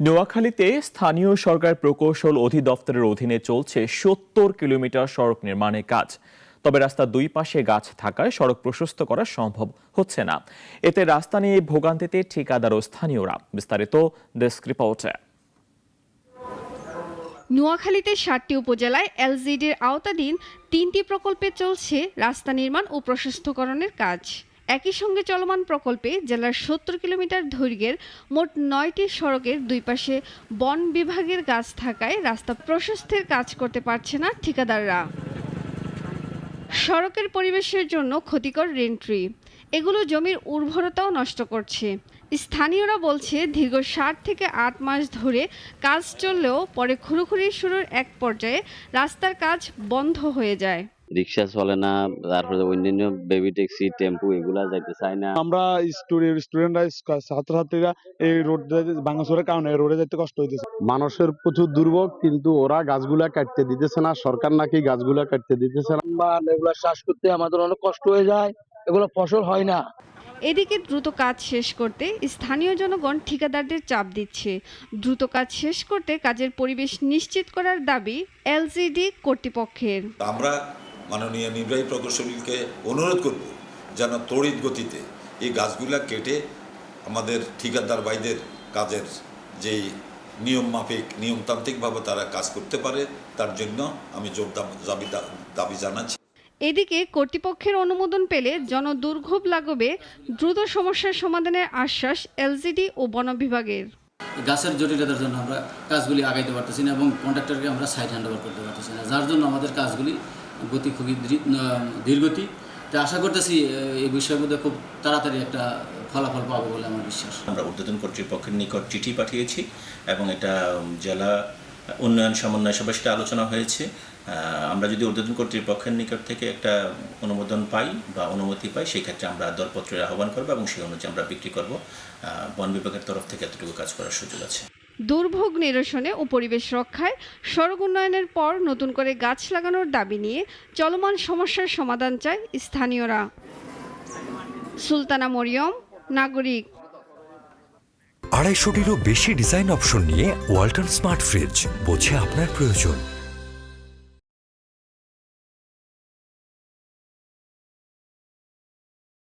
নোয়াখালীতে স্থানীয় সরকার প্রকৌশল অধিদপ্তরের অধীনে চলছে ৭০ কিলোমিটার সড়ক নির্মাণের কাজ। তবে রাস্তার দুই পাশে গাছ থাকায় সড়ক প্রশস্ত করা সম্ভব হচ্ছে না। এতে রাস্তা নিয়ে ভোগান্তিতে ঠিকাদার ও স্থানীয়রা। বিস্তারিত ডেস্ক রিপোর্টে। নোয়াখালীতে ৭টি উপজেলায় এলজিডির আওতাধীন ৩টি প্রকল্পে চলছে রাস্তা নির্মাণ ও প্রশস্তকরণের কাজ। একই সঙ্গে চলমান প্রকল্পে জেলার ৭০ কিলোমিটার দৈর্ঘ্যের মোট ৯টি সড়কের দুই পাশে বন বিভাগের গাছ থাকায় রাস্তা প্রশস্তের কাজ করতে পারছে না ঠিকাদাররা। সড়কের পরিবেশের জন্য ক্ষতিকর রেনট্রি, এগুলো জমির উর্বরতাও নষ্ট করছে। স্থানীয়রা বলছে দীর্ঘ ৭ থেকে ৮ মাস ধরে কাজ চললেও পরে খুঁড়োখুড়ি শুরুর এক পর্যায়ে রাস্তার কাজ বন্ধ হয়ে যায়। রিক্সা চলে না, তারপরে অন্যান্য বেবি ট্যাক্সি, টেম্পু এগুলা যাইতে চায় না। আমরা স্টুডেন্টরা ছাত্রছাত্রীরা এই রোড ভাঙাচোরের কারণে রোডে যেতে কষ্ট হইতেছে। মানুষের প্রচুর দুর্ভোগ, কিন্তু ওরা গাছগুলা কাটতে দিতেছে না। সরকার নাকি গাছগুলা কাটতে দিতেছে না। এগুলো চাষ করতে আমাদের অনেক কষ্ট হয়ে যায়, এগুলো ফসল হয় না। এদিকে দ্রুত কাজ শেষ করতে স্থানীয় জনগণ ঠিকাদারদের চাপ দিচ্ছে। দ্রুত কাজ শেষ করতে কাজের পরিবেশ নিশ্চিত করার দাবি এলজিডি কর্তৃপক্ষের। আমরা মাননীয় নির্বাহী প্রকৌশলীকে অনুরোধ করব যেন তড়িৎ গতিতে এই গাছগুলা কেটে আমাদের ঠিকাদার ভাইদের কাজের যেই নিয়ম মাফিক নিয়মতান্ত্রিকভাবে তারা কাজ করতে পারে, তার জন্য আমি জোর দাবি জানাচ্ছি। এদিকে কর্তৃপক্ষের অনুমোদন পেলে জনদুর্ভোগ লাগবে দ্রুত সমস্যার সমাধানের আশ্বাস এলজিডি ও বন বিভাগের। গাছের জটিলতার জন্য আমরা কাজগুলি আগাইতে পারতেছি না এবং কন্ট্রাক্টরকে আমরা সাইড হ্যান্ড ওভার করতে পারতেছি না, যার জন্য আমাদের কাজগুলি গতি খুবই ধীরগতি। তো আশা করতেছি এই বিষয়ের মধ্যে খুব তাড়াতাড়ি একটা ফলাফল পাবো বলে আমার বিশ্বাস। আমরা ঊর্ধ্বতন কর্তৃপক্ষের নিকট চিঠি পাঠিয়েছি এবং এটা জেলা উন্নয়ন সমন্বয় সভায় সেটা আলোচনা হয়েছে। আমরা যদি ঊর্ধ্বতন কর্তৃপক্ষের নিকট থেকে একটা অনুমোদন পাই বা অনুমতি পাই, সেই ক্ষেত্রে আমরা দরপত্রের আহ্বান করবো এবং সেই অনুযায়ী আমরা বিক্রি করব। বন বিভাগের তরফ থেকে এতটুকু কাজ করার সুযোগ আছে। দুর্ভোগ নিরসনে ও পরিবেশ রক্ষায় সড়ক উন্নয়নের পর নতুন করে গাছ লাগানোর দাবি নিয়ে চলমান সমস্যার সমাধান চায় স্থানীয়রা। সুলতানা মরিয়ম, নাগরিক। ২৫০টিরও বেশি ডিজাইন অপশন নিয়ে ওয়ালটন স্মার্ট ফ্রিজ, বোঝে আপনার প্রয়োজন।